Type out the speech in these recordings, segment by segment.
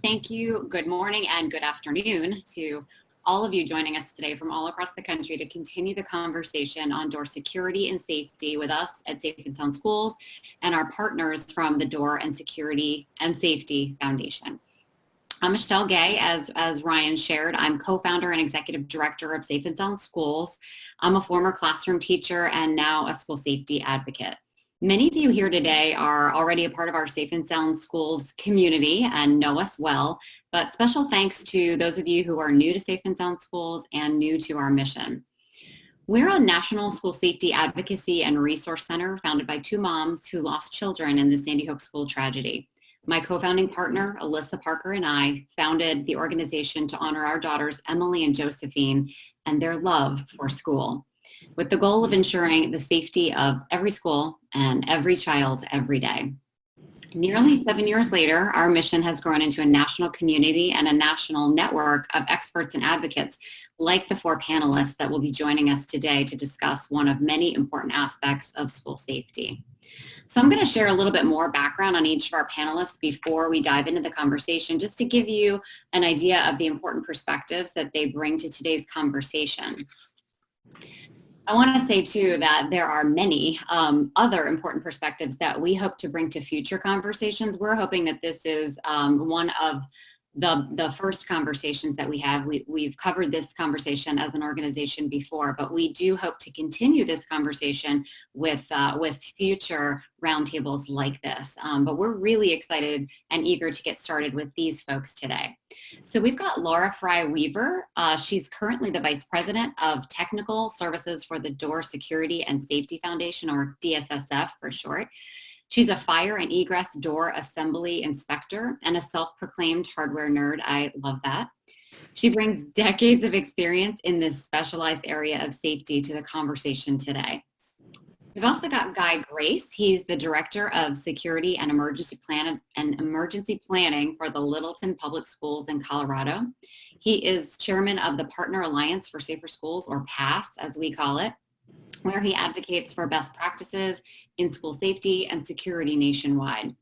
Thank you. Good morning and good afternoon to all of you joining us today from all across the country to continue the conversation on door security and safety with us at Safe and Sound Schools and our partners from the Door and Security and Safety Foundation. I'm Michelle Gay, as Ryan shared. I'm co-founder and executive director of Safe and Sound Schools. I'm a former classroom teacher and now a school safety advocate. Many of you here today are already a part of our Safe and Sound Schools community and know us well, but special thanks to those of you who are new to Safe and Sound Schools and new to our mission. We're a national school safety advocacy and resource center founded by two moms who lost children in the Sandy Hook school tragedy. My co-founding partner, Alyssa Parker, and I founded the organization to honor our daughters, Emily and Josephine, and their love for school, with the goal of ensuring the safety of every school and every child every day. Nearly 7 years later, our mission has grown into a national community and a national network of experts and advocates like the four panelists that will be joining us today to discuss one of many important aspects of school safety. So I'm going to share a little bit more background on each of our panelists before we dive into the conversation, just to give you an idea of the important perspectives that they bring to today's conversation. I want to say too that there are many other important perspectives that we hope to bring to future conversations. We're hoping that this is one of the first conversations that we have. We've covered this conversation as an organization before, but we do hope to continue this conversation with future roundtables like this. But we're really excited and eager to get started with these folks today. So we've got Laura Fry-Weaver. She's currently the Vice President of Technical Services for the Door Security and Safety Foundation, or DSSF for short. She's a fire and egress door assembly inspector and a self-proclaimed hardware nerd. I love that. She brings decades of experience in this specialized area of safety to the conversation today. We've also got Guy Grace. He's the Director of Security and Emergency Planning for the Littleton Public Schools in Colorado. He is Chairman of the Partner Alliance for Safer Schools, or PASS as we call it, where he advocates for best practices in school safety and security nationwide.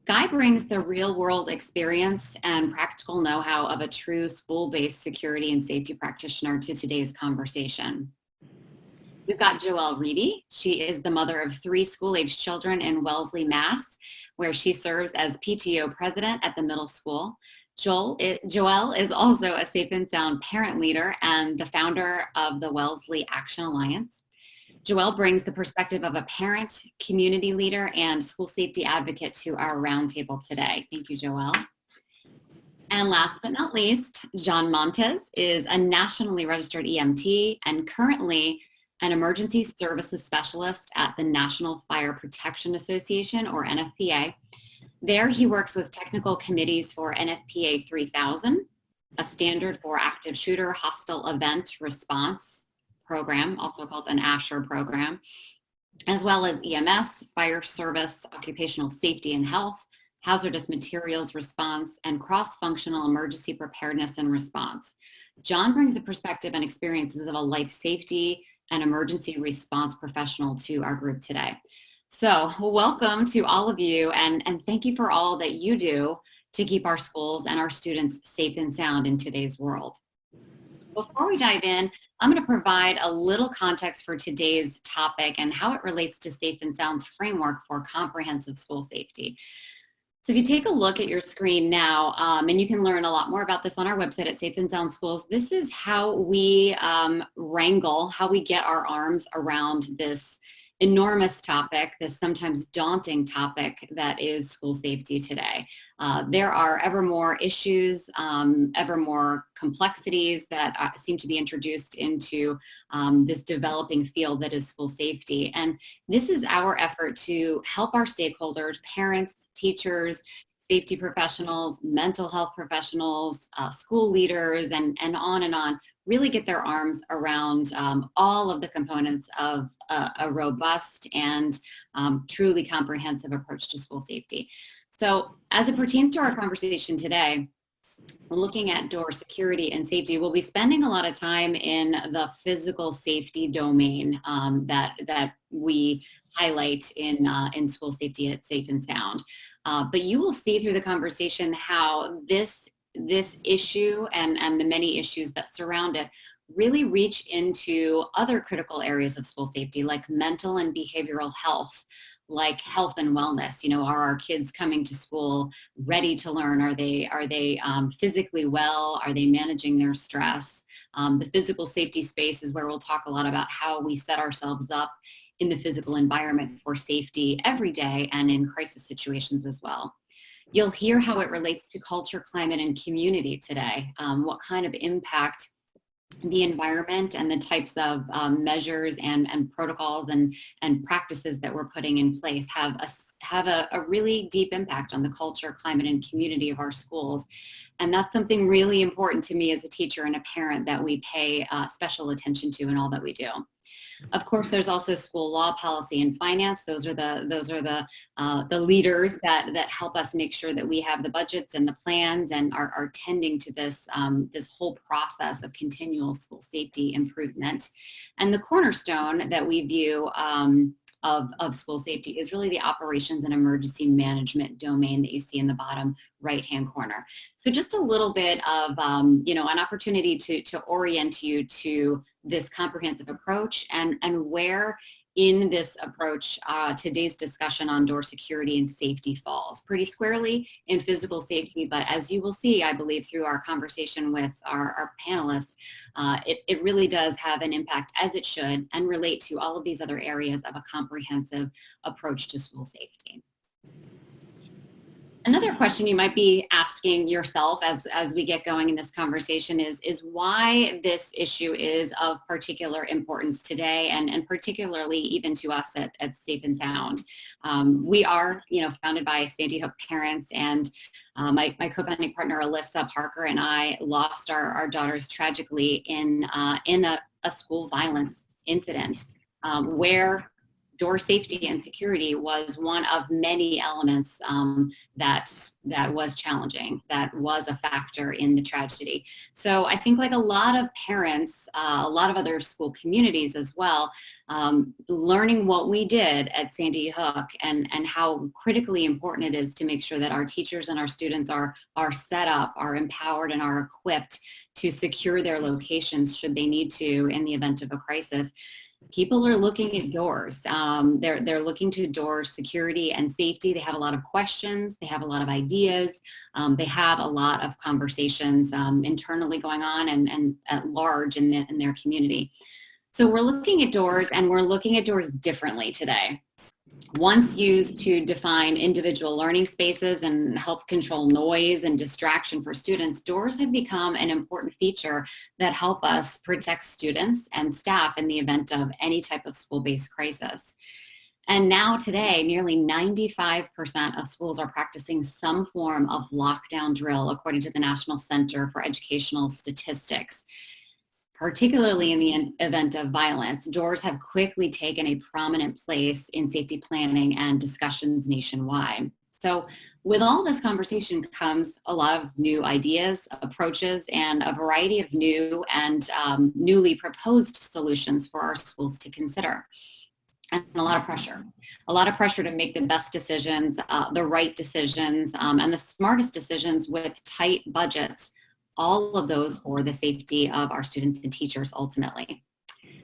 Guy brings the real-world experience and practical know-how of a true school-based security and safety practitioner to today's conversation. We've got Joelle Reedy. She is the mother of 3 school-aged children in Wellesley, Mass., where she serves as PTO president at the middle school. Joelle is also a Safe and Sound parent leader and the founder of the Wellesley Action Alliance. Joelle brings the perspective of a parent, community leader, and school safety advocate to our roundtable today. Thank you, Joelle. And last but not least, John Montes is a nationally registered EMT and currently an emergency services specialist at the National Fire Protection Association, or NFPA. There he works with technical committees for NFPA 3000, a standard for active shooter hostile event response program, also called an ASHER program, as well as EMS, fire service, occupational safety and health, hazardous materials response, and cross-functional emergency preparedness and response. John brings the perspective and experiences of a life safety and emergency response professional to our group today. So welcome to all of you, and thank you for all that you do to keep our schools and our students safe and sound in today's world. Before we dive in, I'm going to provide a little context for today's topic and how it relates to Safe and Sound's framework for comprehensive school safety. So if you take a look at your screen now, and you can learn a lot more about this on our website at Safe and Sound Schools, this is how we wrangle, how we get our arms around this enormous topic, this sometimes daunting topic that is school safety today. There are ever more issues, ever more complexities that seem to be introduced into this developing field that is school safety. And this is our effort to help our stakeholders, parents, teachers, safety professionals, mental health professionals, school leaders, and on, really get their arms around all of the components of a robust and truly comprehensive approach to school safety. So as it pertains to our conversation today, looking at door security and safety, we'll be spending a lot of time in the physical safety domain that we highlight in school safety at Safe and Sound. But you will see through the conversation how this issue and the many issues that surround it really reach into other critical areas of school safety, like mental and behavioral health, like health and wellness. You know, are our kids coming to school ready to learn? Are they physically well? Are they managing their stress? The physical safety space is where we'll talk a lot about how we set ourselves up in the physical environment for safety every day and in crisis situations as well. You'll hear how it relates to culture, climate, and community today, what kind of impact the environment and the types of measures and protocols and practices that we're putting in place have a really deep impact on the culture, climate, and community of our schools. And that's something really important to me as a teacher and a parent that we pay special attention to in all that we do. Of course, there's also school law, policy, and finance. Those are the leaders that help us make sure that we have the budgets and the plans and are tending to this whole process of continual school safety improvement. And the cornerstone that we view of school safety is really the operations and emergency management domain that you see in the bottom right-hand corner. So just a little bit of an opportunity to orient you to this comprehensive approach and where in this approach today's discussion on door security and safety falls pretty squarely in physical safety. But as you will see, I believe through our conversation with our panelists, it really does have an impact, as it should, and relate to all of these other areas of a comprehensive approach to school safety. Another question you might be asking yourself as we get going in this conversation is why this issue is of particular importance today, and particularly even to us at Safe and Sound. We are, founded by Sandy Hook parents, and my co-founding partner Alyssa Parker and I lost our daughters tragically in a school violence incident where door safety and security was one of many elements that was challenging, that was a factor in the tragedy. So I think, like a lot of parents, a lot of other school communities as well, learning what we did at Sandy Hook and how critically important it is to make sure that our teachers and our students are set up, are empowered, and are equipped to secure their locations should they need to in the event of a crisis. People are looking at doors. They're looking to door security and safety. They have a lot of questions. They have a lot of ideas. They have a lot of conversations internally going on and at large in their community. So we're looking at doors, and we're looking at doors differently today. Once used to define individual learning spaces and help control noise and distraction for students, doors have become an important feature that help us protect students and staff in the event of any type of school-based crisis. And now today, nearly 95% of schools are practicing some form of lockdown drill, according to the National Center for Educational Statistics. Particularly in the event of violence, doors have quickly taken a prominent place in safety planning and discussions nationwide. So with all this conversation comes a lot of new ideas, approaches, and a variety of new and newly proposed solutions for our schools to consider. And a lot of pressure to make the best decisions, the right decisions, and the smartest decisions with tight budgets. All of those for the safety of our students and teachers ultimately.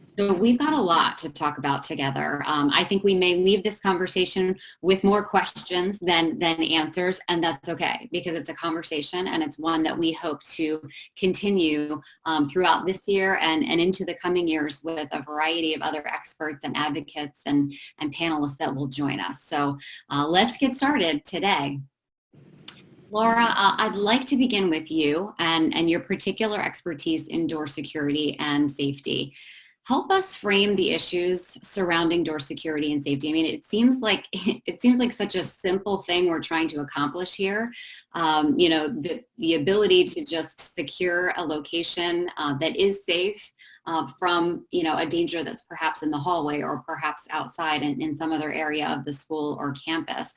So we've got a lot to talk about together. I think we may leave this conversation with more questions than answers, and that's okay, because it's a conversation and it's one that we hope to continue throughout this year and into the coming years with a variety of other experts and advocates and panelists that will join us. So let's get started today. Laura, I'd like to begin with you and your particular expertise in door security and safety. Help us frame the issues surrounding door security and safety. I mean, it seems like such a simple thing we're trying to accomplish here. The ability to just secure a location that is safe from a danger that's perhaps in the hallway or perhaps outside in some other area of the school or campus.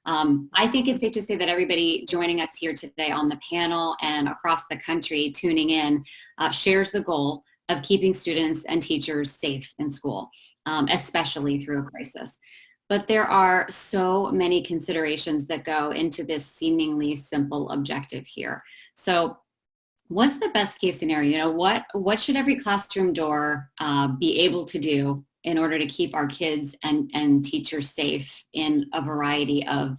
I think it's safe to say that everybody joining us here today on the panel and across the country tuning in shares the goal of keeping students and teachers safe in school, especially through a crisis. But there are so many considerations that go into this seemingly simple objective here. So what's the best case scenario? You know, what should every classroom door be able to do in order to keep our kids and teachers safe in a variety of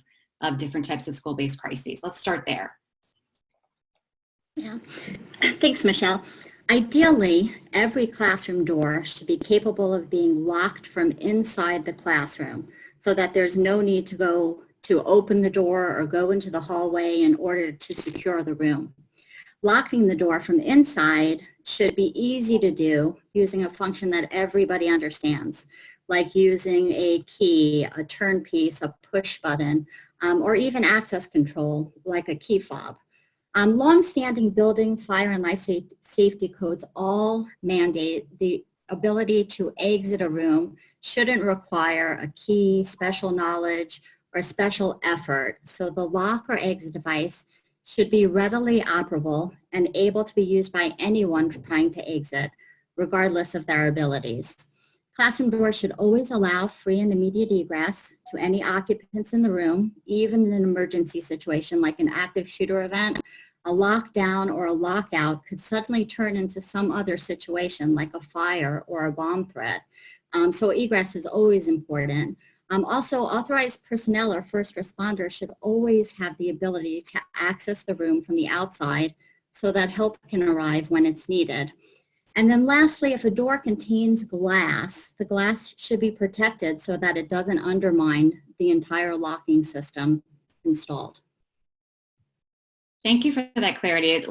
different types of school-based crises? Let's start there. Yeah, thanks, Michelle. Ideally, every classroom door should be capable of being locked from inside the classroom so that there's no need to go to open the door or go into the hallway in order to secure the room. Locking the door from inside should be easy to do using a function that everybody understands, like using a key, a turn piece, a push button, or even access control like a key fob. Long-standing building, fire, and life safety codes all mandate the ability to exit a room shouldn't require a key, special knowledge, or special effort. So the lock or exit device should be readily operable and able to be used by anyone trying to exit, regardless of their abilities. Classroom doors should always allow free and immediate egress to any occupants in the room, even in an emergency situation like an active shooter event. A lockdown or a lockout could suddenly turn into some other situation like a fire or a bomb threat. So egress is always important. Also, authorized personnel or first responders should always have the ability to access the room from the outside so that help can arrive when it's needed. And then lastly, if a door contains glass, the glass should be protected so that it doesn't undermine the entire locking system installed. Thank you for that clarity.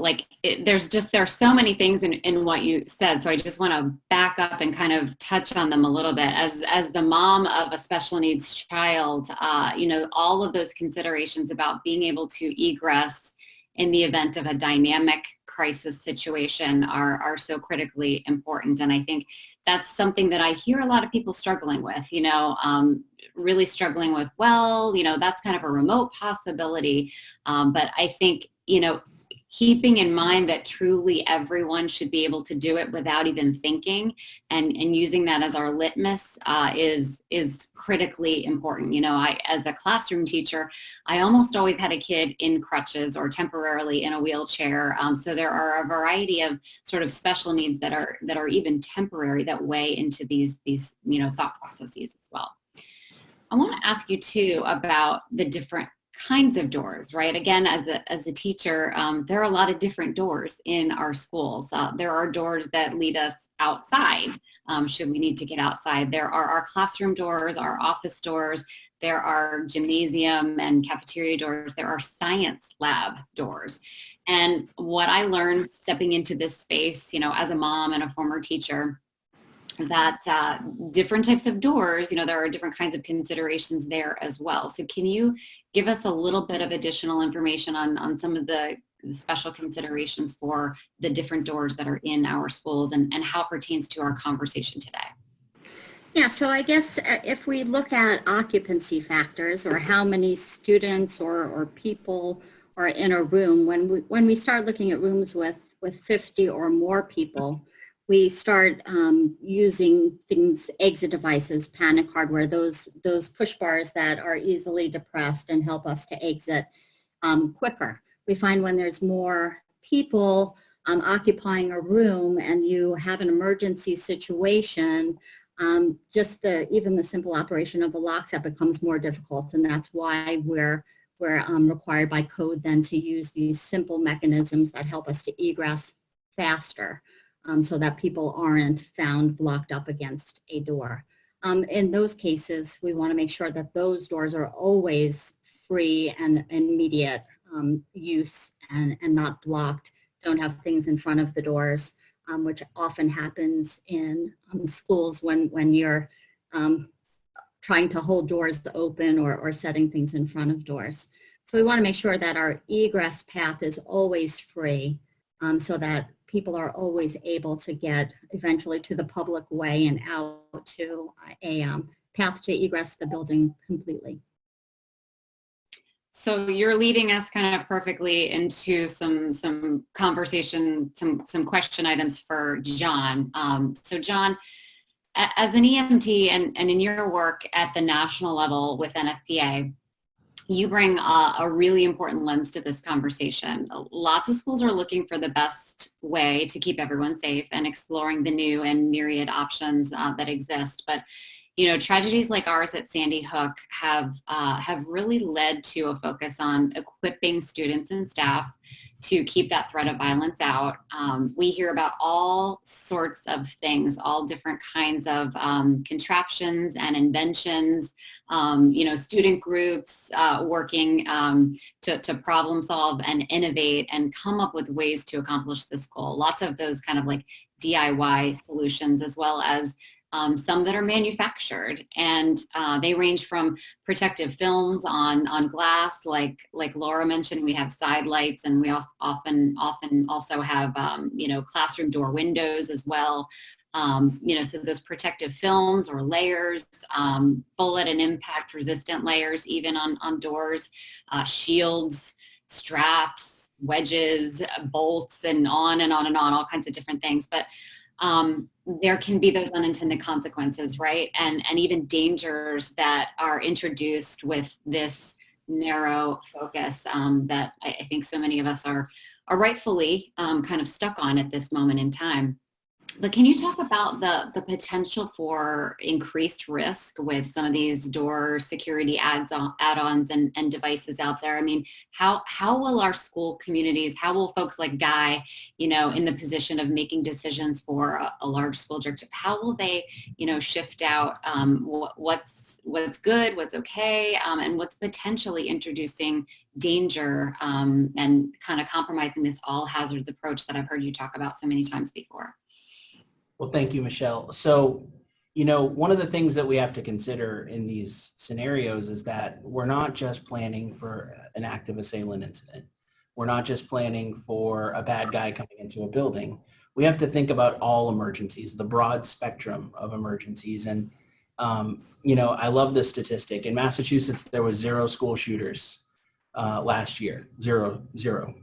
There are so many things in what you said. So I just want to back up and kind of touch on them a little bit. As the mom of a special needs child, you know, all of those considerations about being able to egress in the event of a dynamic crisis situation are so critically important. And I think that's something that I hear a lot of people struggling with, you know, really struggling with, well, you know, that's kind of a remote possibility. But I think, you know, keeping in mind that truly everyone should be able to do it without even thinking and using that as our litmus is critically important. You know, as a classroom teacher, I almost always had a kid in crutches or temporarily in a wheelchair. So there are a variety of sort of special needs that are even temporary that weigh into these you know, thought processes as well. I want to ask you too about the different kinds of doors, right? Again, as a teacher, there are a lot of different doors in our schools. There are doors that lead us outside, should we need to get outside. There are our classroom doors, our office doors. There are gymnasium and cafeteria doors. There are science lab doors. And what I learned stepping into this space, you know, as a mom and a former teacher, that different types of doors, you know, there are different kinds of considerations there as well. So can you give us a little bit of additional information on some of the special considerations for the different doors that are in our schools and how it pertains to our conversation today? Yeah, so I guess if we look at occupancy factors or how many students or people are in a room, when we start looking at rooms with 50 or more people, we start using things, exit devices, panic hardware, those push bars that are easily depressed and help us to exit quicker. We find when there's more people occupying a room and you have an emergency situation, even the simple operation of the lock set becomes more difficult, and that's why we're required by code then to use these simple mechanisms that help us to egress faster. So that people aren't found blocked up against a door. In those cases, we want to make sure that those doors are always free and immediate use and not blocked, don't have things in front of the doors, which often happens in schools when you're trying to hold doors open or setting things in front of doors. So we want to make sure that our egress path is always free so that people are always able to get eventually to the public way and out to a path to egress the building completely. So you're leading us kind of perfectly into some conversation, some question items for John. So John, As an EMT and in your work at the national level with NFPA, you bring a really important lens to this conversation. Lots of schools are looking for the best way to keep everyone safe and exploring the new and myriad options that exist. But tragedies like ours at Sandy Hook have really led to a focus on equipping students and staff to keep that threat of violence out. We hear about all sorts of things, all different kinds of contraptions and inventions, student groups working to problem solve and innovate and come up with ways to accomplish this goal. Lots of those kind of like DIY solutions, as well as some that are manufactured, and they range from protective films on glass, like Laura mentioned. We have side lights, and we often also have classroom door windows as well. So those protective films or layers, bullet and impact resistant layers, even on doors, shields, straps, wedges, bolts, and on and on and on, all kinds of different things. But there can be those unintended consequences, right? And even dangers that are introduced with this narrow focus that I think so many of us are rightfully kind of stuck on at this moment in time. But can you talk about the potential for increased risk with some of these door security add-ons and devices out there? I mean, how will our school communities, how will folks like Guy, in the position of making decisions for a large school district, how will they, shift out what's good, what's okay, and what's potentially introducing danger and kind of compromising this all hazards approach that I've heard you talk about so many times before? Well, thank you, Michelle. So, one of the things that we have to consider in these scenarios is that we're not just planning for an active assailant incident. We're not just planning for a bad guy coming into a building. We have to think about all emergencies, the broad spectrum of emergencies. And, I love this statistic. In Massachusetts, there was 0 school shooters last year, zero.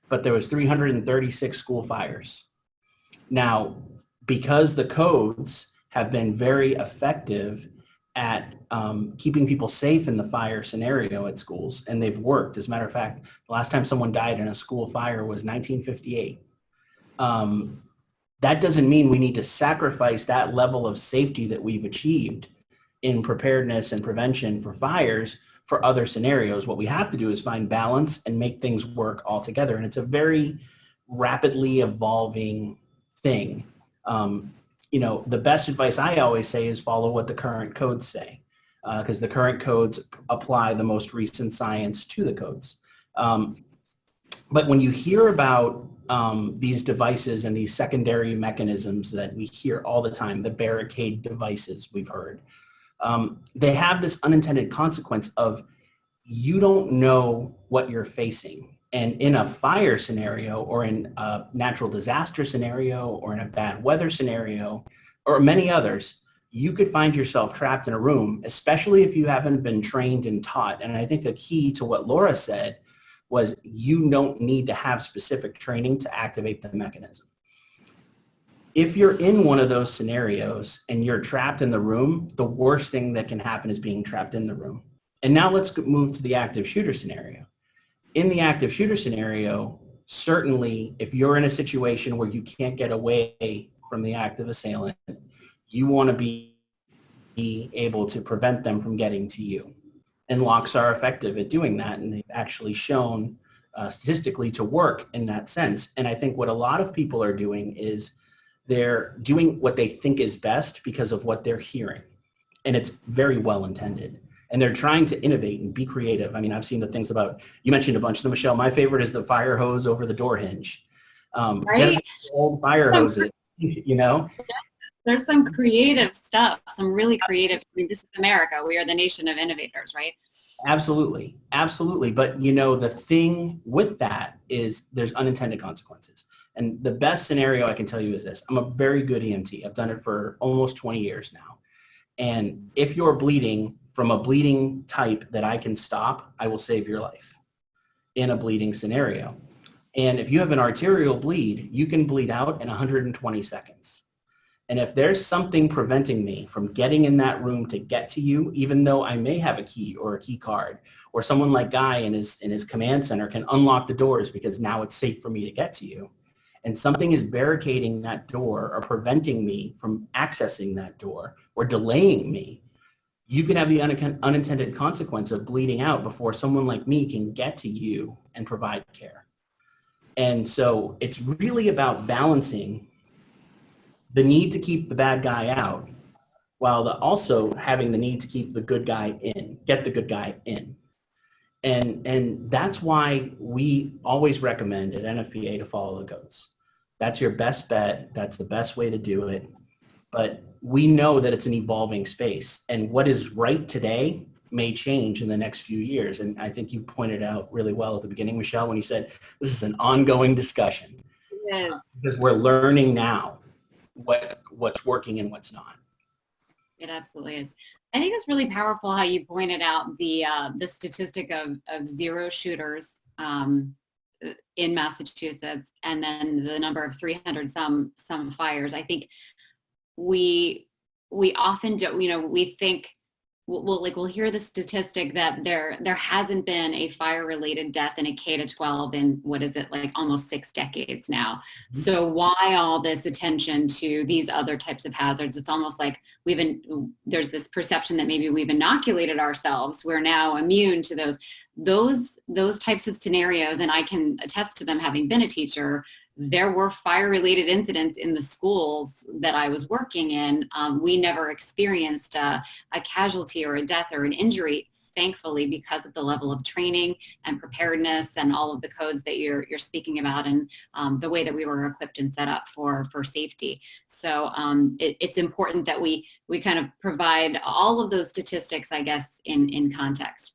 But there was 336 school fires. Now, because the codes have been very effective at keeping people safe in the fire scenario at schools, and they've worked. As a matter of fact, the last time someone died in a school fire was 1958. That doesn't mean we need to sacrifice that level of safety that we've achieved in preparedness and prevention for fires for other scenarios. What we have to do is find balance and make things work all together. And it's a very rapidly evolving thing. The best advice I always say is follow what the current codes say, because the current codes apply the most recent science to the codes. But when you hear about these devices and these secondary mechanisms that we hear all the time, the barricade devices we've heard, they have this unintended consequence of you don't know what you're facing. And in a fire scenario or in a natural disaster scenario or in a bad weather scenario or many others, you could find yourself trapped in a room, especially if you haven't been trained and taught. And I think the key to what Laura said was you don't need to have specific training to activate the mechanism. If you're in one of those scenarios and you're trapped in the room, the worst thing that can happen is being trapped in the room. And now let's move to the active shooter scenario. In the active shooter scenario, certainly if you're in a situation where you can't get away from the active assailant, you want to be able to prevent them from getting to you. And locks are effective at doing that, and they've actually shown statistically to work in that sense. And I think what a lot of people are doing is they're doing what they think is best because of what they're hearing. And it's very well intended. And they're trying to innovate and be creative. I mean, I've seen the things about, you mentioned a bunch of them, Michelle. My favorite is the fire hose over the door hinge. Right? Old fire hoses, There's some creative stuff, some really creative. I mean, this is America. We are the nation of innovators, right? Absolutely. Absolutely. But, the thing with that is there's unintended consequences. And the best scenario I can tell you is this. I'm a very good EMT. I've done it for almost 20 years now. And if you're bleeding from a bleeding type that I can stop, I will save your life in a bleeding scenario. And if you have an arterial bleed, you can bleed out in 120 seconds. And if there's something preventing me from getting in that room to get to you, even though I may have a key or a key card, or someone like Guy in his command center can unlock the doors because now it's safe for me to get to you, and something is barricading that door or preventing me from accessing that door or delaying me, you can have the unintended consequence of bleeding out before someone like me can get to you and provide care. And so it's really about balancing the need to keep the bad guy out while also having the need to keep the good guy in, get the good guy in. And that's why we always recommend at NFPA to follow the codes. That's your best bet. That's the best way to do it. But we know that it's an evolving space, and what is right today may change in the next few years. And I think you pointed out really well at the beginning, Michelle, when you said this is an ongoing discussion. Yes. Because we're learning now what's working and what's not. It absolutely is. I think it's really powerful how you pointed out the statistic of 0 shooters in Massachusetts, and then the number of 300 some fires. I think we often do, we think we'll hear the statistic that there hasn't been a fire related death in a K-12 in what is it, like almost 6 decades now. Mm-hmm. So why all this attention to these other types of hazards? It's almost like there's this perception that maybe we've inoculated ourselves. We're now immune to those types of scenarios. And I can attest to them, having been a teacher. There were fire-related incidents in the schools that I was working in. We never experienced a casualty or a death or an injury, thankfully, because of the level of training and preparedness and all of the codes that you're speaking about, and the way that we were equipped and set up for safety. So it's important that we kind of provide all of those statistics, I guess, in context.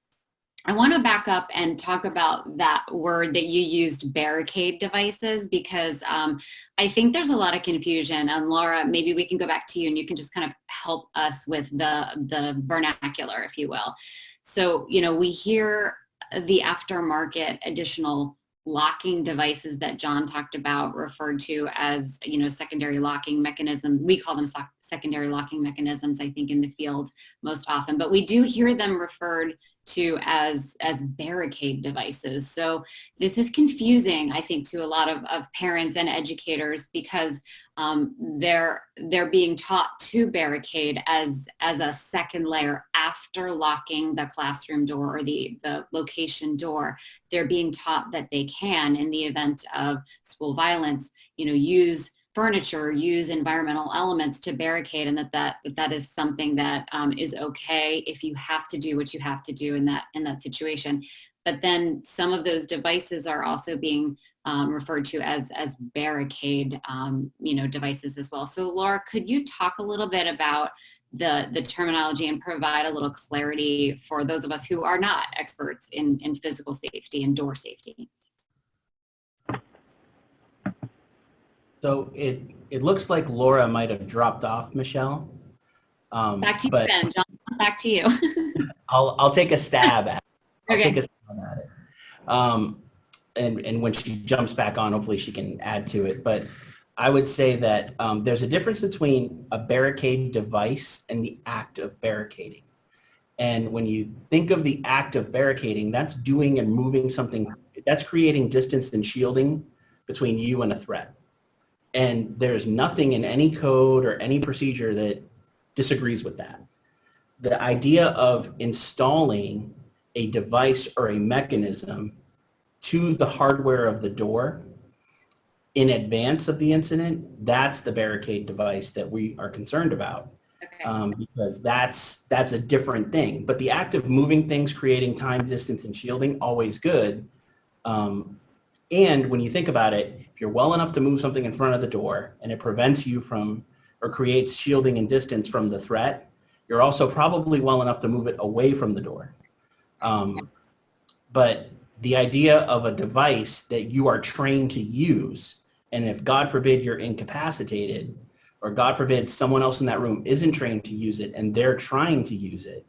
I want to back up and talk about that word that you used, barricade devices, because I think there's a lot of confusion. And Laura, maybe we can go back to you and you can just kind of help us with the vernacular, if you will. So, we hear the aftermarket additional locking devices that John talked about, referred to as, secondary locking mechanism. We call them secondary locking mechanisms, I think, in the field most often, but we do hear them referred to as barricade devices. So this is confusing, I think, to a lot of parents and educators, because they're being taught to barricade as a second layer after locking the classroom door or the location door. They're being taught that they can, in the event of school violence, use furniture, use environmental elements to barricade, and that is something that is okay if you have to do what you have to do in that situation. But then some of those devices are also being referred to as barricade devices as well. So Laura, could you talk a little bit about the terminology and provide a little clarity for those of us who are not experts in physical safety and door safety? So it looks like Laura might have dropped off, Michelle. Back to you, Ben. John, back to you. I'll take a stab at it. Okay. Take a stab at it. And when she jumps back on, hopefully she can add to it. But I would say that there's a difference between a barricade device and the act of barricading. And when you think of the act of barricading, that's doing and moving something, that's creating distance and shielding between you and a threat. And there's nothing in any code or any procedure that disagrees with that. The idea of installing a device or a mechanism to the hardware of the door in advance of the incident, that's the barricade device that we are concerned about. Okay. Because that's a different thing. But the act of moving things, creating time, distance, and shielding, always good. And when you think about it, if you're well enough to move something in front of the door and it prevents you from, or creates shielding and distance from the threat, you're also probably well enough to move it away from the door. But the idea of a device that you are trained to use, and if God forbid you're incapacitated, or God forbid someone else in that room isn't trained to use it and they're trying to use it,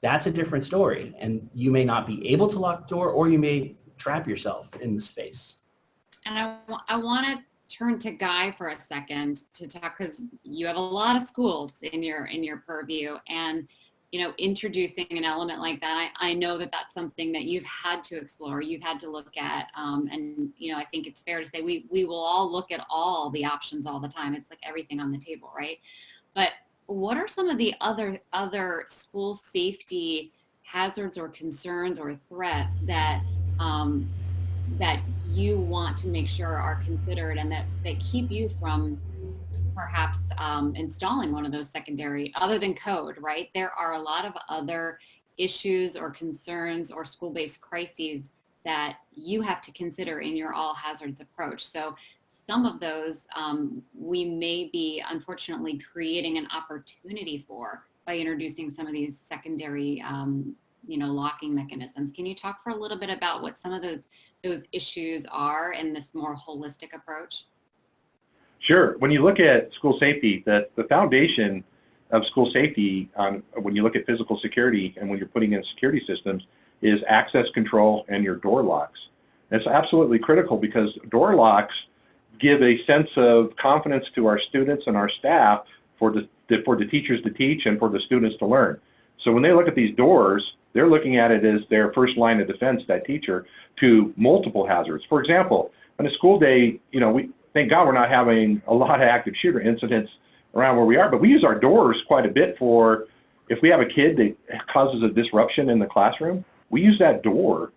that's a different story. And you may not be able to lock the door, or you may trap yourself in the space. And I want to turn to Guy for a second to talk, because you have a lot of schools in your purview, and introducing an element like that, I know that that's something that you've had to explore, you've had to look at, and I think it's fair to say we will all look at all the options all the time. It's like everything on the table, right? But what are some of the other school safety hazards or concerns or threats that that you want to make sure are considered, and that keep you from perhaps installing one of those secondary, other than code, right? There are a lot of other issues or concerns or school-based crises that you have to consider in your all hazards approach. So some of those we may be unfortunately creating an opportunity for by introducing some of these secondary locking mechanisms. Can you talk for a little bit about what some of those issues are in this more holistic approach? Sure. When you look at school safety, the foundation of school safety, when you look at physical security and when you're putting in security systems, is access control and your door locks. And it's absolutely critical because door locks give a sense of confidence to our students and our staff for the teachers to teach and for the students to learn. So when they look at these doors, they're looking at it as their first line of defense, that teacher, to multiple hazards. For example, on a school day, thank God we're not having a lot of active shooter incidents around where we are, but we use our doors quite a bit for, if we have a kid that causes a disruption in the classroom, we use that door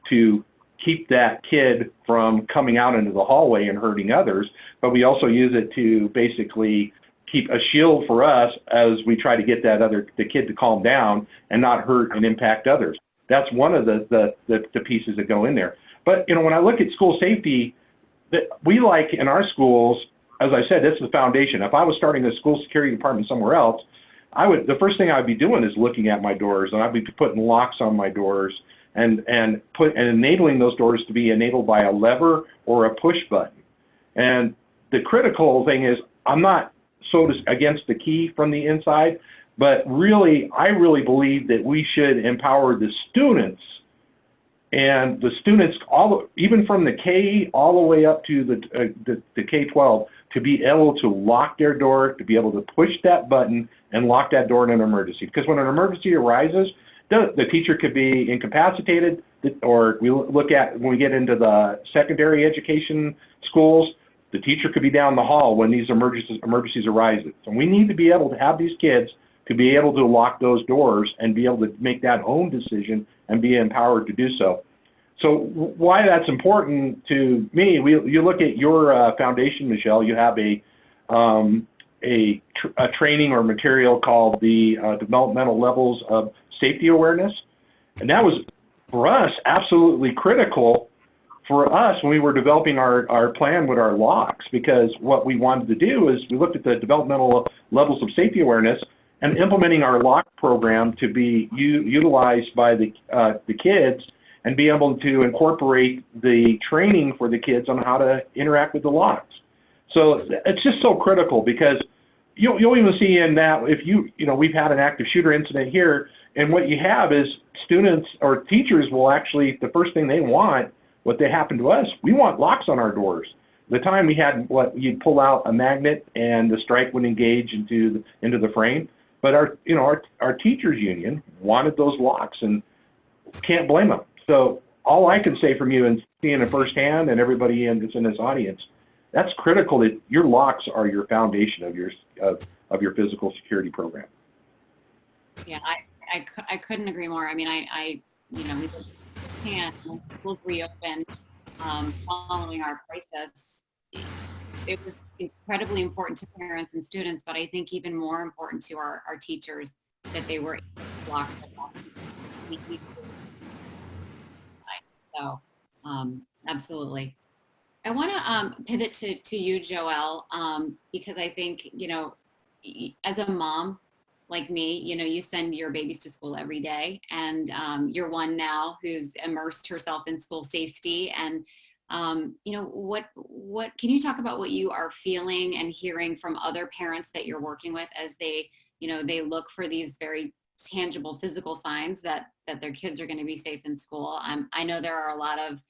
to keep that kid from coming out into the hallway and hurting others, but we also use it to basically keep a shield for us as we try to get the kid to calm down and not hurt and impact others. That's one of the pieces that go in there. But when I look at school safety, that we like in our schools, as I said, this is the foundation. If I was starting a school security department somewhere else, the first thing I'd be doing is looking at my doors, and I'd be putting locks on my doors and enabling those doors to be enabled by a lever or a push button. And the critical thing is, I'm not against the key from the inside, but I really believe that we should empower the students, and the students, even from the K all the way up to the K-12, to be able to lock their door, to be able to push that button and lock that door in an emergency. Because when an emergency arises, the teacher could be incapacitated, or we look at when we get into the secondary education schools, the teacher could be down the hall when these emergencies arise. So we need to be able to have these kids to be able to lock those doors and be able to make that own decision and be empowered to do so. So why that's important to me, you look at your foundation, Michelle, you have a training or material called the Developmental Levels of Safety Awareness. And that was, for us, absolutely critical for us when we were developing our plan with our locks, because what we wanted to do is we looked at the developmental levels of safety awareness and implementing our lock program to be utilized by the kids and be able to incorporate the training for the kids on how to interact with the locks. So it's just so critical, because you'll even see in that if we've had an active shooter incident here, and what you have is students or teachers will actually, the first thing they want, what they happen to us, we want locks on our doors. The time we had you'd pull out a magnet and the strike would engage into the frame. But our teachers union wanted those locks, and can't blame them. So all I can say from you and seeing it firsthand, and everybody that's in this audience, that's critical, that your locks are your foundation of your physical security program. Yeah, I couldn't agree more. I mean, we can't, when schools reopened following our crisis, it was incredibly important to parents and students, but I think even more important to our teachers, that they were able to block the lock. So absolutely. I want to pivot to you, Joelle, because I think, as a mom like me, you send your babies to school every day, and you're one now who's immersed herself in school safety. And what can you talk about what you are feeling and hearing from other parents that you're working with as they look for these very tangible physical signs that their kids are going to be safe in school? I know there are a lot of,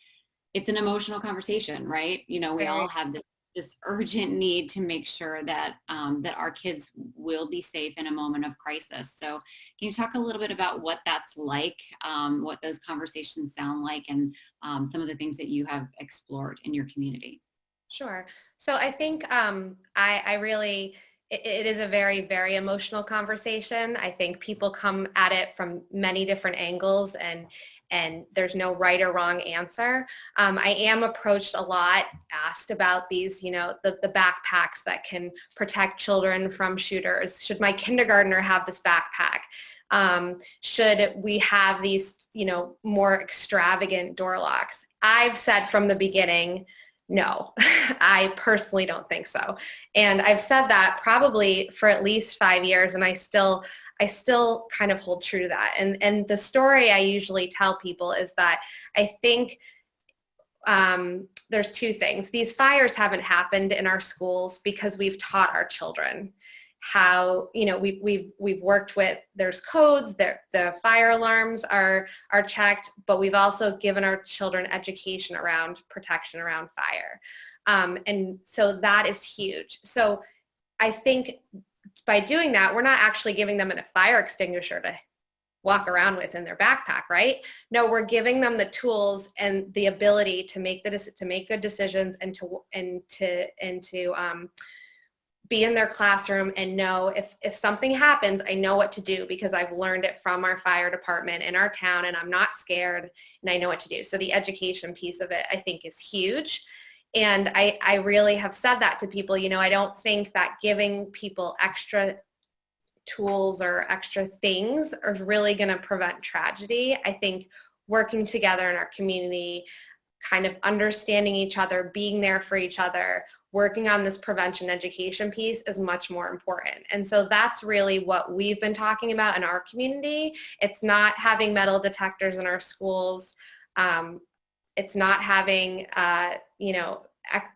it's an emotional conversation, right? We all have this this urgent need to make sure that that our kids will be safe in a moment of crisis. So can you talk a little bit about what that's like, what those conversations sound like, and some of the things that you have explored in your community? Sure. So I think I really, it is a very, very emotional conversation. I think people come at it from many different angles, and there's no right or wrong answer. I am approached a lot, asked about these, the backpacks that can protect children from shooters. Should my kindergartner have this backpack? Should we have these, more extravagant door locks? I've said from the beginning, no, I personally don't think so. And I've said that probably for at least 5 years, and I still kind of hold true to that. And the story I usually tell people is that I think there's two things. These fires haven't happened in our schools because we've taught our children how, we've worked with, there's codes, the fire alarms are checked, but we've also given our children education around protection around fire. And so that is huge. So I think by doing that, we're not actually giving them a fire extinguisher to walk around with in their backpack, right? No, we're giving them the tools and the ability to make good decisions and to be in their classroom and know if something happens, I know what to do because I've learned it from our fire department in our town, and I'm not scared and I know what to do. So the education piece of it, I think, is huge. And I really have said that to people. I don't think that giving people extra tools or extra things are really going to prevent tragedy. I think working together in our community, kind of understanding each other, being there for each other, working on this prevention education piece is much more important. And so that's really what we've been talking about in our community. It's not having metal detectors in our schools. It's not having,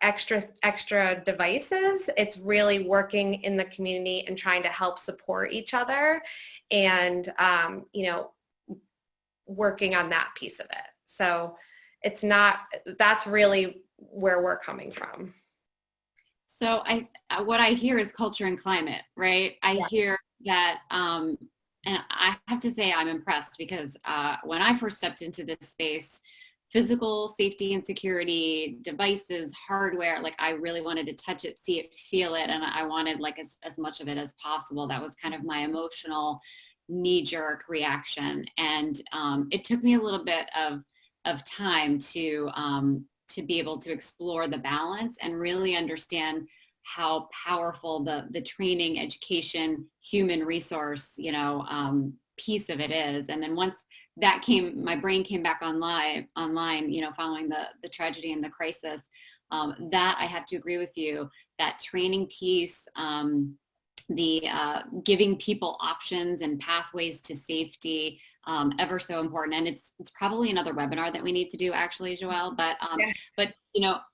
extra devices. It's really working in the community and trying to help support each other and, working on that piece of it. So that's really where we're coming from. So what I hear is culture and climate, right? I hear that, and I have to say I'm impressed because when I first stepped into this space, physical safety and security, devices, hardware, like I really wanted to touch it, see it, feel it, and I wanted like as much of it as possible. That was kind of my emotional knee-jerk reaction. And it took me a little bit of time to be able to explore the balance and really understand how powerful the training, education, human resource, piece of it is. And then once that my brain came back online, following the tragedy and the crisis, that I have to agree with you, that training piece, the giving people options and pathways to safety, ever so important. And it's probably another webinar that we need to do actually, Joelle, but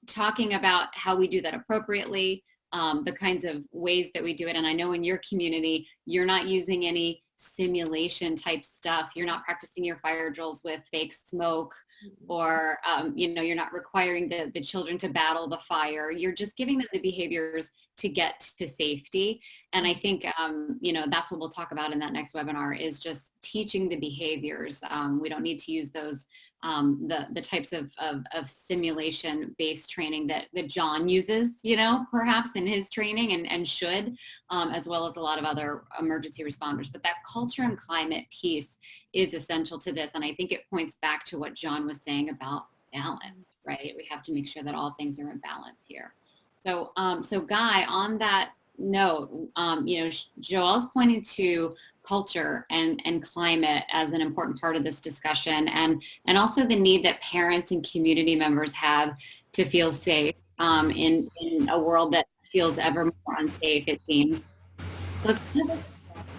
talking about how we do that appropriately, the kinds of ways that we do it. And I know in your community, you're not using any simulation type stuff. You're not practicing your fire drills with fake smoke, or you're not requiring the children to battle the fire. You're just giving them the behaviors to get to safety. And I think that's what we'll talk about in that next webinar, is just teaching the behaviors. We don't need to use those the types of simulation based training that John uses, perhaps in his training and should, as well as a lot of other emergency responders. But that culture and climate piece is essential to this. And I think it points back to what John was saying about balance, right? We have to make sure that all things are in balance here. So, Guy, on that note, Joelle's pointing to culture and climate as an important part of this discussion, and also the need that parents and community members have to feel safe in a world that feels ever more unsafe, it seems. So it's kind of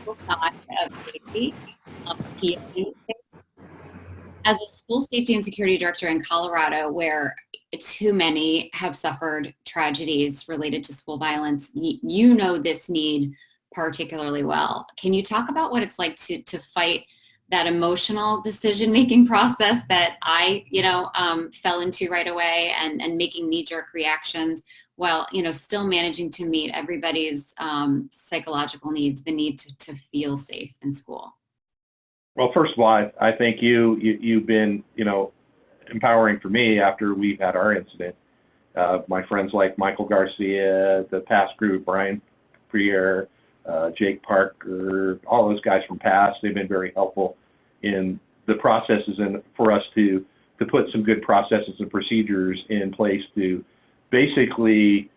a side of safety. As a school safety and security director in Colorado, where too many have suffered tragedies related to school violence, you know this need particularly well. Can you talk about what it's like to fight that emotional decision-making process that I, fell into right away, and making knee-jerk reactions, while, still managing to meet everybody's psychological needs, the need to feel safe in school. Well, first of all, I think you've been, empowering for me after we've had our incident. My friends like Michael Garcia, the past group, Brian Prier, Jake Parker, all those guys from past, they've been very helpful in the processes and for us to put some good processes and procedures in place to basically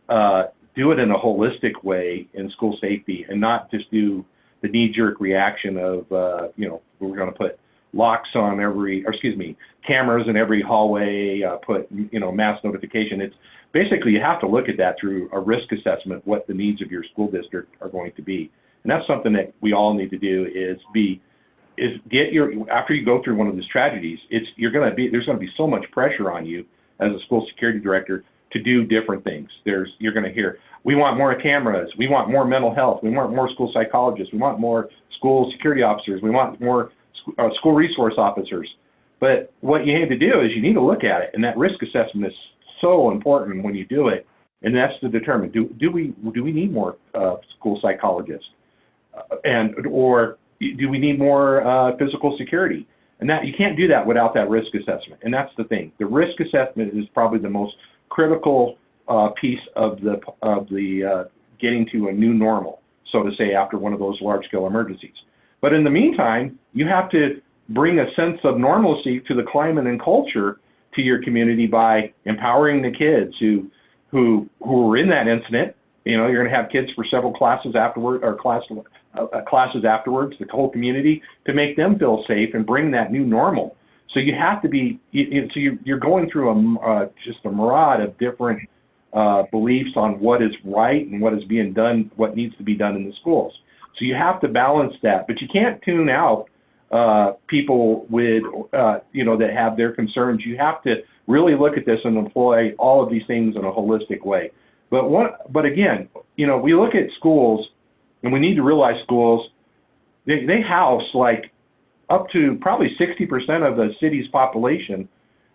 do it in a holistic way in school safety, and not just do the knee-jerk reaction of, we're going to put locks on cameras in every hallway, put, mass notification. It's basically, you have to look at that through a risk assessment, what the needs of your school district are going to be. And that's something that we all need to do, after you go through one of these tragedies, there's going to be so much pressure on you as a school security director to do different things. You're going to hear, we want more cameras, we want more mental health, we want more school psychologists, we want more school security officers, we want more school resource officers. But what you need to do is you need to look at it, and that risk assessment is so important when you do it, and that's to determine, do we need more school psychologists, or do we need more physical security? And that you can't do that without that risk assessment. And that's the thing. The risk assessment is probably the most critical piece of the getting to a new normal, so to say, after one of those large-scale emergencies. But in the meantime, you have to bring a sense of normalcy to the climate and culture to your community by empowering the kids who were in that incident. You're going to have kids for several classes afterward, or classes afterwards, the whole community, to make them feel safe and bring that new normal. So you have to be, so you're going through just a myriad of different beliefs on what is right and what is being done, what needs to be done in the schools. So you have to balance that, but you can't tune out people with, that have their concerns. You have to really look at this and employ all of these things in a holistic way. But again, we look at schools, and we need to realize schools, they house like up to probably 60% of the city's population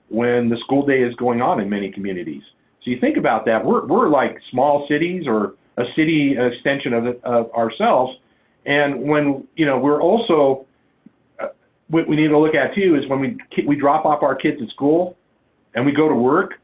when the school day is going on in many communities. So you think about that, we're like small cities or a city extension of ourselves. And when, we're also, what we need to look at too is when we drop off our kids at school and we go to work,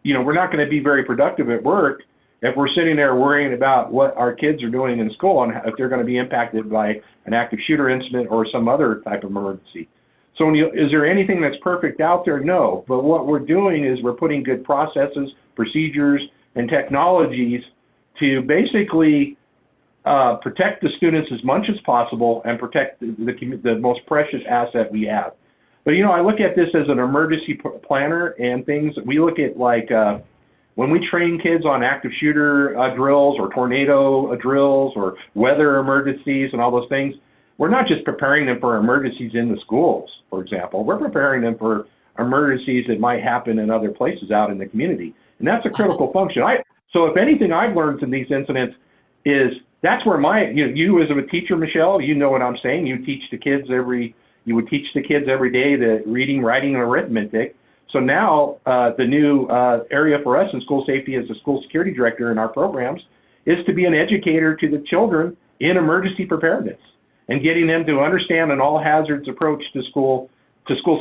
we're not going to be very productive at work if we're sitting there worrying about what our kids are doing in school and if they're going to be impacted by an active shooter incident or some other type of emergency. So is there anything that's perfect out there? No. But what we're doing is we're putting good processes, procedures, and technologies to basically protect the students as much as possible and protect the most precious asset we have. But I look at this as an emergency planner and things. We look at like when we train kids on active shooter drills or tornado drills or weather emergencies and all those things, we're not just preparing them for emergencies in the schools, for example. We're preparing them for emergencies that might happen in other places out in the community. And that's a critical function. So if anything I've learned from these incidents is that's where you as a teacher, Michelle, you know what I'm saying. You would teach the kids every day the reading, writing, and arithmetic. So now the new area for us in school safety as a school security director in our programs is to be an educator to the children in emergency preparedness and getting them to understand an all hazards approach to school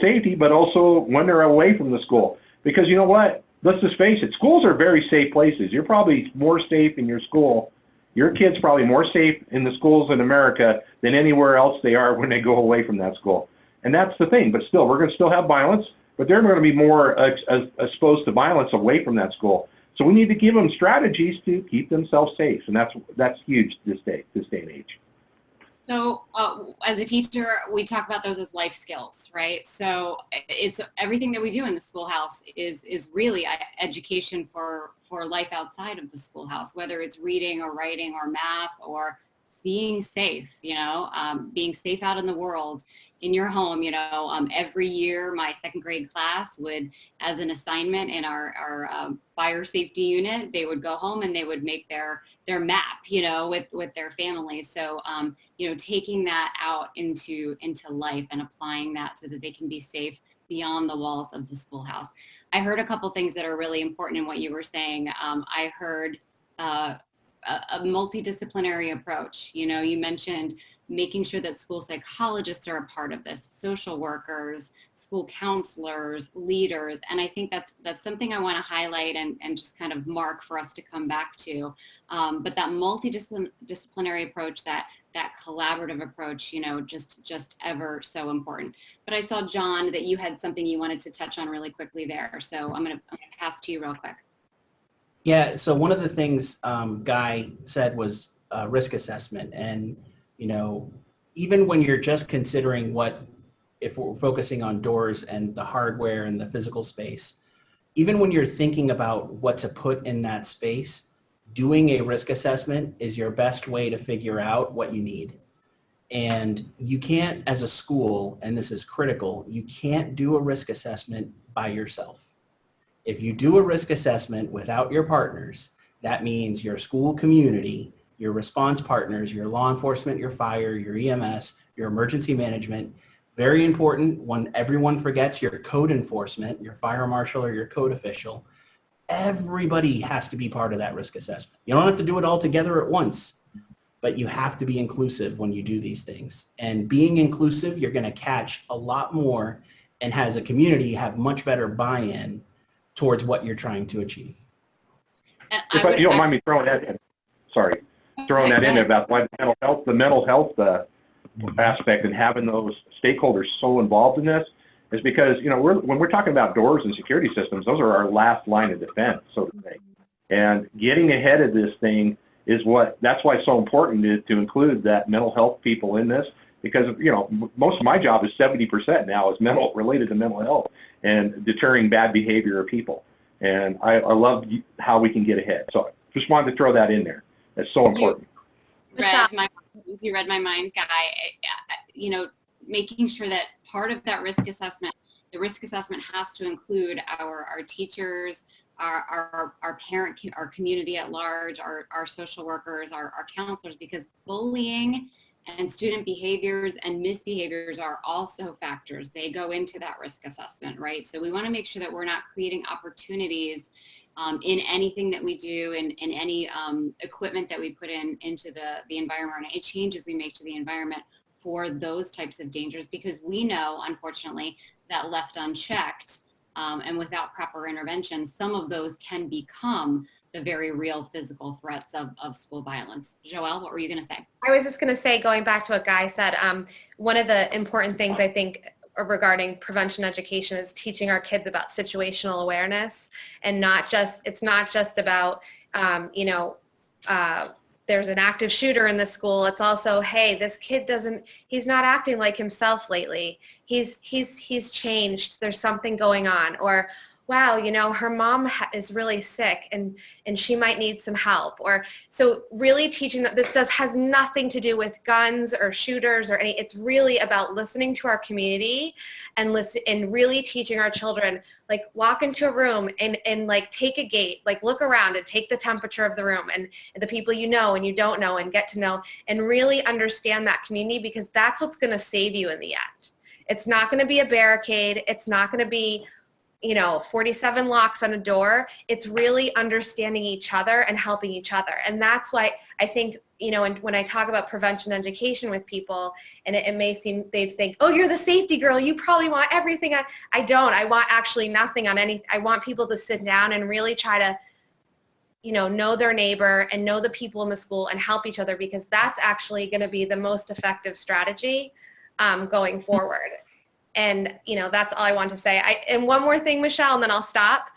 safety, but also when they're away from the school. Because you know what? Let's just face it, schools are very safe places. You're probably more safe in your school. Your kid's probably more safe in the schools in America than anywhere else they are when they go away from that school. And that's the thing. But still, we're going to still have violence, but they're going to be more exposed to violence away from that school. So we need to give them strategies to keep themselves safe, and that's huge this day and age. So as a teacher, we talk about those as life skills, right? So it's everything that we do in the schoolhouse is really education for life outside of the schoolhouse, whether it's reading or writing or math or, being safe, being safe out in the world, in your home. Every year my second grade class would, as an assignment in our fire safety unit, they would go home and they would make their map, with their families. So, taking that out into life and applying that so that they can be safe beyond the walls of the schoolhouse. I heard a couple things that are really important in what you were saying. I heard a multidisciplinary approach. You mentioned making sure that school psychologists are a part of this, social workers, school counselors, leaders. And I think that's something I want to highlight and just kind of mark for us to come back to. But that multidisciplinary approach, that collaborative approach, just ever so important. But I saw, John, that you had something you wanted to touch on really quickly there. So I'm going to pass to you real quick. Yeah, so one of the things Guy said was risk assessment. And, even when you're just considering if we're focusing on doors and the hardware and the physical space, even when you're thinking about what to put in that space, doing a risk assessment is your best way to figure out what you need. And you can't, as a school, and this is critical, you can't do a risk assessment by yourself. If you do a risk assessment without your partners, that means your school community, your response partners, your law enforcement, your fire, your EMS, your emergency management. Very important, when everyone forgets, your code enforcement, your fire marshal or your code official. Everybody has to be part of that risk assessment. You don't have to do it all together at once, but you have to be inclusive when you do these things. And being inclusive, you're going to catch a lot more, and as a community, have much better buy-in towards what you're trying to achieve. If you don't mind me throwing that in, about why the mental health aspect and having those stakeholders so involved in this is because, when we're talking about doors and security systems, those are our last line of defense, so to say. And getting ahead of this thing that's why it's so important to include that mental health people in this, because, most of my job is 70% now is related to mental health and deterring bad behavior of people. And I love how we can get ahead. So just wanted to throw that in there. That's so important. You read my mind, Guy. Making sure that part of that risk assessment, the risk assessment has to include our teachers, our parent, our community at large, our social workers, our counselors, because bullying and student behaviors and misbehaviors are also factors. They go into that risk assessment, right? So we want to make sure that we're not creating opportunities in anything that we do, in any equipment that we put into the environment, or any changes we make to the environment for those types of dangers, because we know, unfortunately, that left unchecked and without proper intervention, some of those can become the very real physical threats of school violence. Joelle, what were you going to say? I was just going to say, going back to what Guy said, one of the important things I think regarding prevention education is teaching our kids about situational awareness, and it's not just about, there's an active shooter in the school. It's also, hey, this kid he's not acting like himself lately. He's changed. There's something going on. Or, wow, her mom is really sick and she might need some help. Or, so really teaching that this has nothing to do with guns or shooters or it's really about listening to our community and really teaching our children, like, walk into a room and like take a gate, like look around and take the temperature of the room and the people you know and you don't know, and get to know and really understand that community, because that's what's going to save you in the end. It's not going to be a barricade. It's not going to be 47 locks on a door. It's really understanding each other and helping each other. And that's why I think, and when I talk about prevention education with people, and it may seem, they think, oh, you're the safety girl, you probably want everything on. I don't. I want actually nothing on any. I want people to sit down and really try to, know their neighbor and know the people in the school and help each other, because that's actually going to be the most effective strategy going forward. And, that's all I want to say. And one more thing, Michelle, and then I'll stop.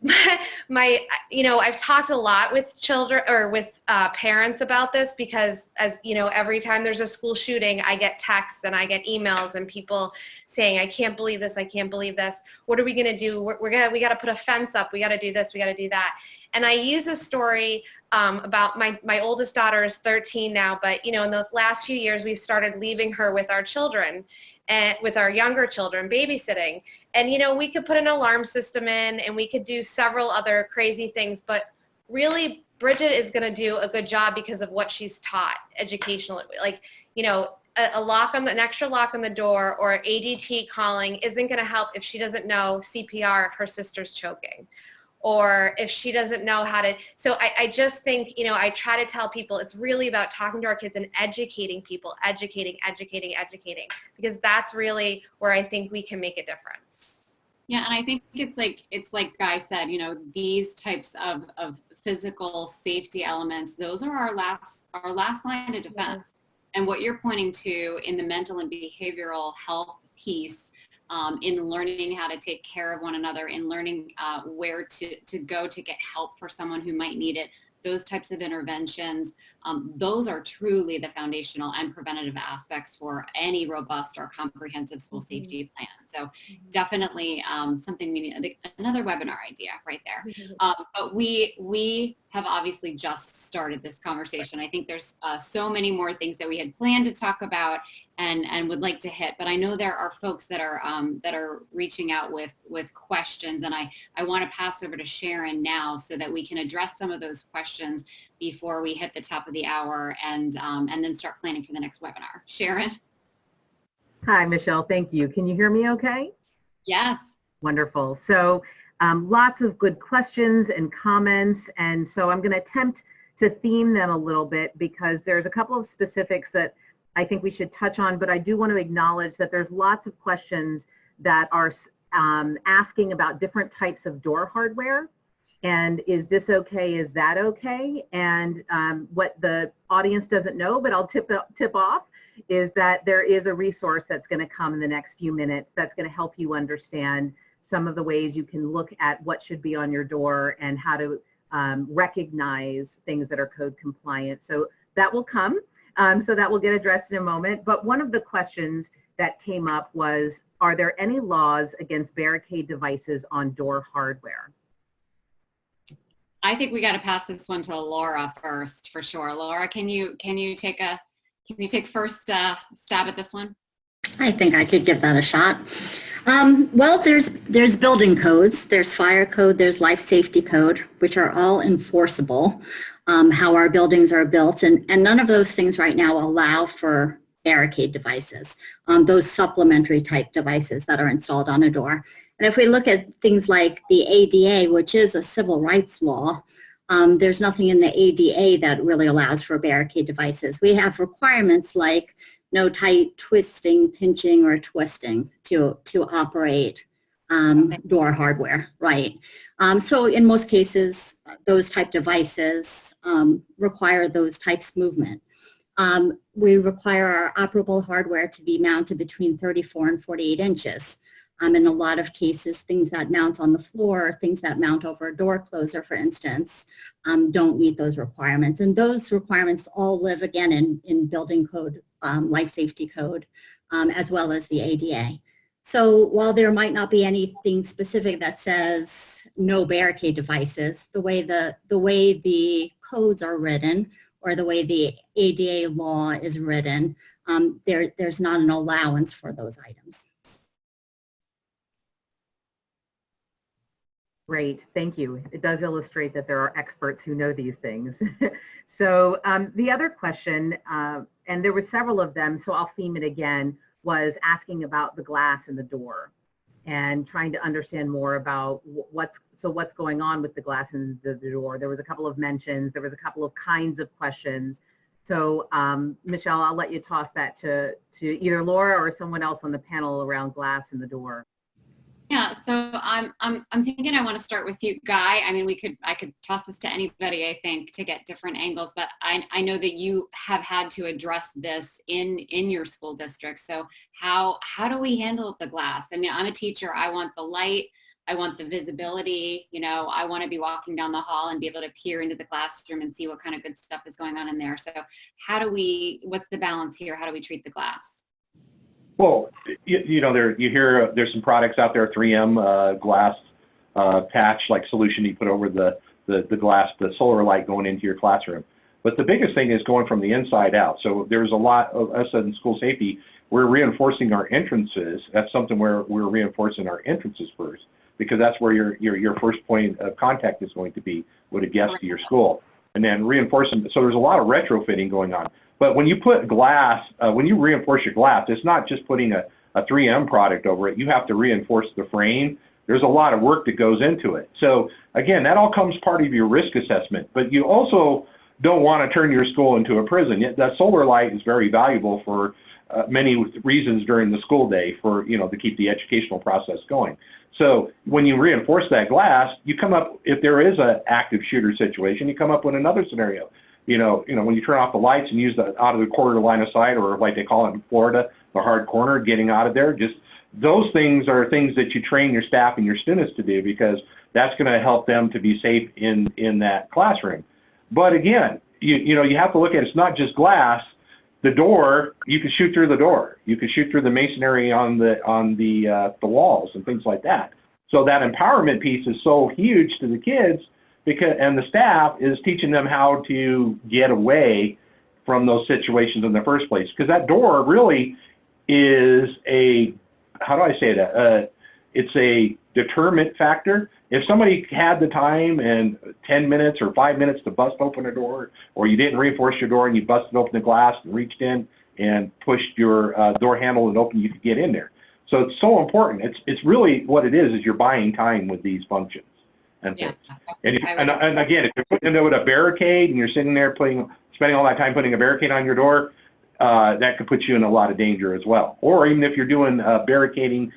I've talked a lot with children or with parents about this because, as you know, every time there's a school shooting, I get texts and I get emails and people saying, I can't believe this, I can't believe this. What are we going to do? We got to put a fence up. We got to do this. We got to do that. And I use a story about my oldest daughter is 13 now, but in the last few years, we've started leaving her with our children and with our younger children babysitting. And, we could put an alarm system in and we could do several other crazy things, but really Bridget is going to do a good job because of what she's taught educationally. Like, an extra lock on the door or ADT calling isn't going to help if she doesn't know CPR if her sister's choking, or if she doesn't know how to. So I just think, I try to tell people it's really about talking to our kids and educating people, educating, because that's really where I think we can make a difference. Yeah, and I think it's like Guy said, these types of physical safety elements, those are our last line of defense. And what you're pointing to in the mental and behavioral health piece, in learning how to take care of one another, in learning where to go to get help for someone who might need it, those types of interventions, those are truly the foundational and preventative aspects for any robust or comprehensive school safety plan. So definitely something we need, another webinar idea right there. But we have obviously just started this conversation. I think there's so many more things that we had planned to talk about and would like to hit, but I know there are folks that are reaching out with questions, and I want to pass over to Sharon now so that we can address some of those questions before we hit the top of the hour and then start planning for the next webinar. Sharon? Hi, Michelle. Thank you. Can you hear me okay? Yes. Wonderful. So lots of good questions and comments, and so I'm going to attempt to theme them a little bit because there's a couple of specifics that I think we should touch on, but I do want to acknowledge that there's lots of questions that are asking about different types of door hardware. And is this okay? Is that okay? And what the audience doesn't know, but I'll tip off, is that there is a resource that's going to come in the next few minutes that's going to help you understand some of the ways you can look at what should be on your door and how to recognize things that are code compliant. So that will come. So that will get addressed in a moment. But one of the questions that came up was, are there any laws against barricade devices on door hardware? I think we got to pass this one to Laura first, for sure. Laura, can you take first stab at this one? I think I could give that a shot. Well, there's building codes, there's fire code, there's life safety code, which are all enforceable, how our buildings are built, and none of those things right now allow for barricade devices, those supplementary type devices that are installed on a door. And if we look at things like the ADA, which is a civil rights law, there's nothing in the ADA that really allows for barricade devices. We have requirements like no tight twisting, pinching, or twisting to operate door hardware, right? So in most cases, those type devices require those types of movement. We require our operable hardware to be mounted between 34 and 48 inches. In a lot of cases, things that mount on the floor, things that mount over a door closer, for instance, don't meet those requirements. And those requirements all live, again, in building code, life safety code, as well as the ADA. So while there might not be anything specific that says no barricade devices, the way the codes are written or the way the ADA law is written, there's not an allowance for those items. Great, thank you. It does illustrate that there are experts who know these things. So the other question, and there were several of them, so I'll theme it again, was asking about the glass in the door and trying to understand more about what's going on with the glass in the door. There was a couple of mentions, there was a couple of kinds of questions. So Michelle, I'll let you toss that to either Laura or someone else on the panel around glass in the door. Yeah, so I'm thinking I want to start with you, Guy. I mean, I could toss this to anybody, I think, to get different angles, but I know that you have had to address this in your school district. So how do we handle the glass? I mean, I'm a teacher. I want the light. I want the visibility, I want to be walking down the hall and be able to peer into the classroom and see what kind of good stuff is going on in there. So what's the balance here? How do we treat the glass? Well, you hear there's some products out there, 3M glass patch like solution you put over the glass, the solar light going into your classroom. But the biggest thing is going from the inside out. So there's a lot of us in school safety, we're reinforcing our entrances. That's something where we're reinforcing our entrances first, because that's where your first point of contact is going to be with a guest to your school. And then reinforcing, so there's a lot of retrofitting going on. But when you put glass, when you reinforce your glass, it's not just putting a 3M product over it. You have to reinforce the frame. There's a lot of work that goes into it. So again, that all comes part of your risk assessment. But you also don't want to turn your school into a prison. That solar light is very valuable for many reasons during the school day, for to keep the educational process going. So when you reinforce that glass, you come up, if there is an active shooter situation, you come up with another scenario. When you turn off the lights and use the out of the corridor line of sight, or like they call it in Florida, the hard corner, getting out of there, just those things are things that you train your staff and your students to do, because that's going to help them to be safe in that classroom. But again, you have to look at, it's not just glass. The door, you can shoot through the door. You can shoot through the masonry on the walls and things like that. So that empowerment piece is so huge to the kids, and the staff is teaching them how to get away from those situations in the first place. Because that door really is how do I say that? It's a deterrent factor. If somebody had the time and 10 minutes or 5 minutes to bust open a door, or you didn't reinforce your door and you busted open the glass and reached in and pushed your door handle and opened, you could get in there. So it's so important. It's really what it is you're buying time with these functions and things. And again, if you're putting into a barricade and you're sitting there spending all that time putting a barricade on your door, that could put you in a lot of danger as well. Or even if you're doing barricading,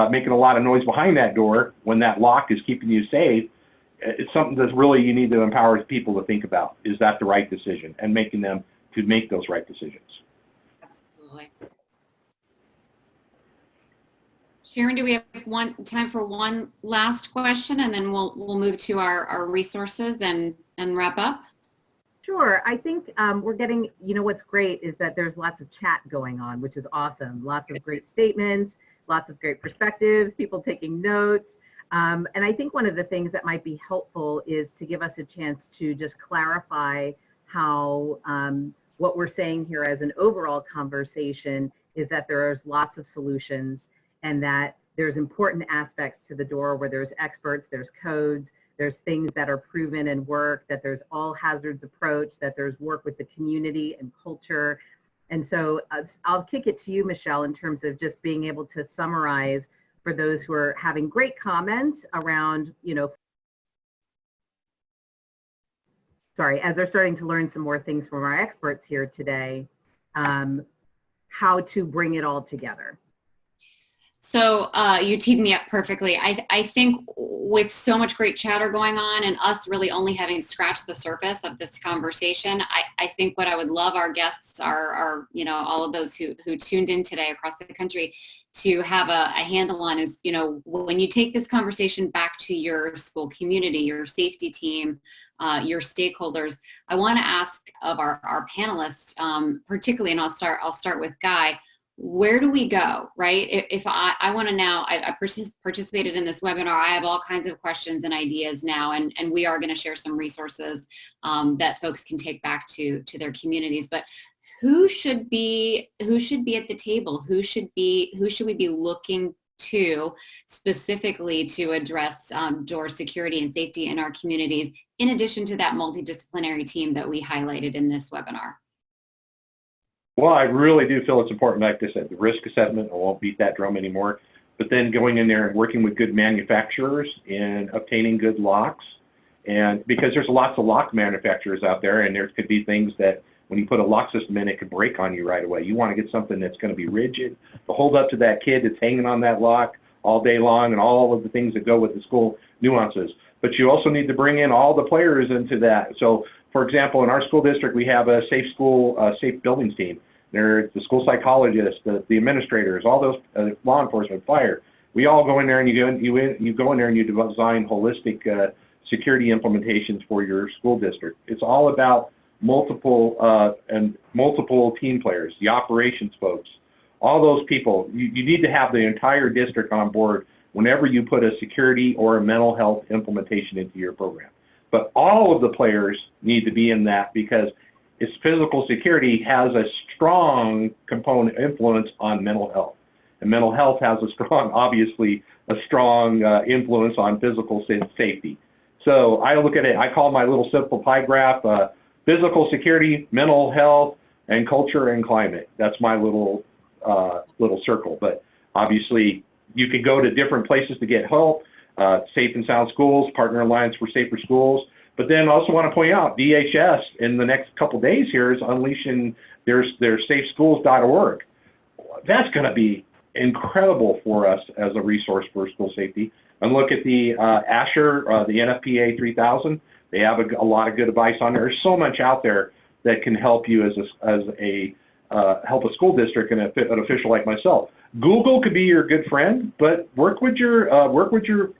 making a lot of noise behind that door when that lock is keeping you safe, it's something that really you need to empower people to think about. Is that the right decision? And making them to make those right decisions. Absolutely. Sharon, do we have time for one last question, and then we'll move to our resources and wrap up? Sure. I think we're getting, what's great is that there's lots of chat going on, which is awesome. Lots of great statements, lots of great perspectives, people taking notes. And I think one of the things that might be helpful is to give us a chance to just clarify how what we're saying here as an overall conversation is that there's lots of solutions, and that there's important aspects to the door where there's experts, there's codes, there's things that are proven and work, that there's all hazards approach, that there's work with the community and culture. And so I'll kick it to you, Michelle, in terms of just being able to summarize for those who are having great comments around, as they're starting to learn some more things from our experts here today, how to bring it all together. So you teed me up perfectly. I think with so much great chatter going on and us really only having scratched the surface of this conversation, I think what I would love our guests, are all of those who tuned in today across the country, to have a handle on is, when you take this conversation back to your school community, your safety team, your stakeholders, I want to ask of our panelists, particularly, and I'll start with Guy. Where do we go, right? If I want to now, I participated in this webinar, I have all kinds of questions and ideas now, and we are going to share some resources that folks can take back to their communities. But who should be at the table? Who should we be looking to specifically to address door security and safety in our communities, in addition to that multidisciplinary team that we highlighted in this webinar? Well, I really do feel it's important, like I said, the risk assessment, I won't beat that drum anymore, but then going in there and working with good manufacturers and obtaining good locks. And because there's lots of lock manufacturers out there, and there could be things that when you put a lock system in, it could break on you right away. You want to get something that's going to be rigid, to hold up to that kid that's hanging on that lock all day long, and all of the things that go with the school nuances. But you also need to bring in all the players into that. So, for example, in our school district, we have a safe school, safe buildings team. There's the school psychologists, the administrators, all those law enforcement, fire. We all go in there and you go in there and you design holistic security implementations for your school district. It's all about multiple team players, the operations folks, all those people. You need to have the entire district on board whenever you put a security or a mental health implementation into your program. But all of the players need to be in that, because its physical security has a strong component influence on mental health. And mental health has obviously a strong influence on physical safety. So I look at it, I call my little simple pie graph, physical security, mental health, and culture and climate. That's my little circle. But obviously, you can go to different places to get help. Safe and Sound Schools, Partner Alliance for Safer Schools. But then I also want to point out, DHS in the next couple days here is unleashing their safeschools.org. That's going to be incredible for us as a resource for school safety. And look at the Asher, the NFPA 3000. They have a lot of good advice on there. There's so much out there that can help you as help a school district and an official like myself. Google could be your good friend, but work with your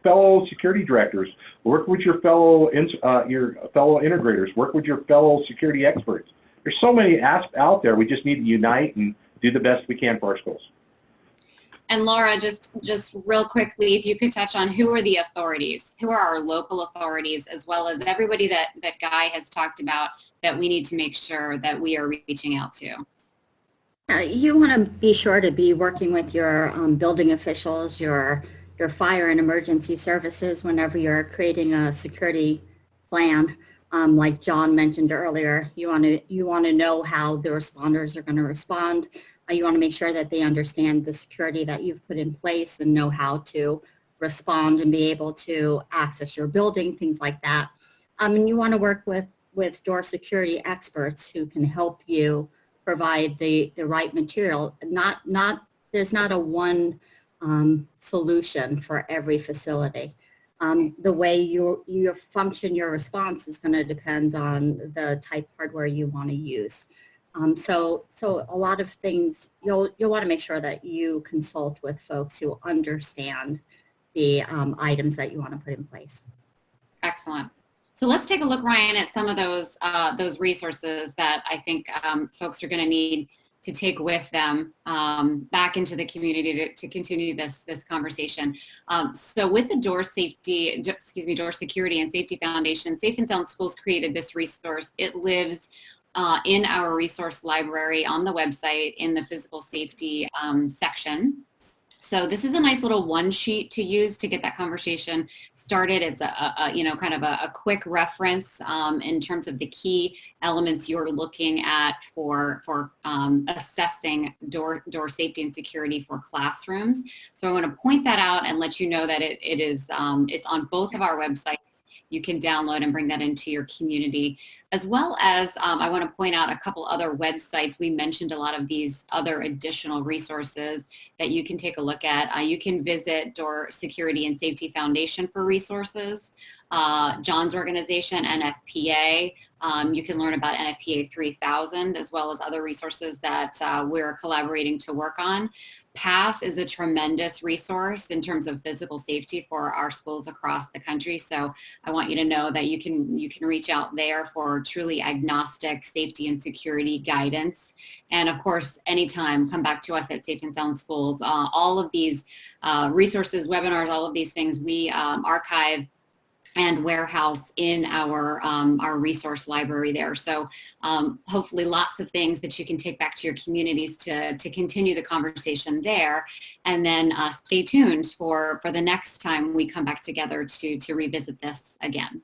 fellow security directors, work with your fellow integrators, work with your fellow security experts. There's so many apps out there. We just need to unite and do the best we can for our schools. And Laura, just real quickly, if you could touch on who are the authorities, who are our local authorities, as well as everybody that Guy has talked about that we need to make sure that we are reaching out to. You want to be sure to be working with your building officials, your fire and emergency services whenever you're creating a security plan. Like John mentioned earlier, you want to know how the responders are going to respond. You want to make sure that they understand the security that you've put in place and know how to respond and be able to access your building, things like that. And you want to work with door security experts who can help you provide the right material. There's not a one solution for every facility. The way you function your response is going to depend on the type hardware you want to use. So a lot of things you'll want to make sure that you consult with folks who understand the items that you want to put in place. Excellent. So let's take a look, Ryan, at some of those resources that I think folks are going to need to take with them back into the community to continue this conversation. So with the Door Security and Safety Foundation, Safe and Sound Schools created this resource. It lives in our resource library on the website in the physical safety section. So this is a nice little one sheet to use to get that conversation started. It's kind of a quick reference in terms of the key elements you're looking at for assessing door safety and security for classrooms. So I want to point that out and let you know that it's on both of our websites. You can download and bring that into your community, as well as I want to point out a couple other websites. We mentioned a lot of these other additional resources that you can take a look at. You can visit Door Security and Safety Foundation for resources, John's organization, NFPA. You can learn about NFPA 3000, as well as other resources that we're collaborating to work on. PASS is a tremendous resource in terms of physical safety for our schools across the country. So I want you to know that you can reach out there for truly agnostic safety and security guidance. And of course, anytime, come back to us at Safe and Sound Schools. All of these resources, webinars, all of these things we archive and warehouse in our resource library there. So hopefully lots of things that you can take back to your communities to continue the conversation there. And then stay tuned for the next time we come back together to revisit this again.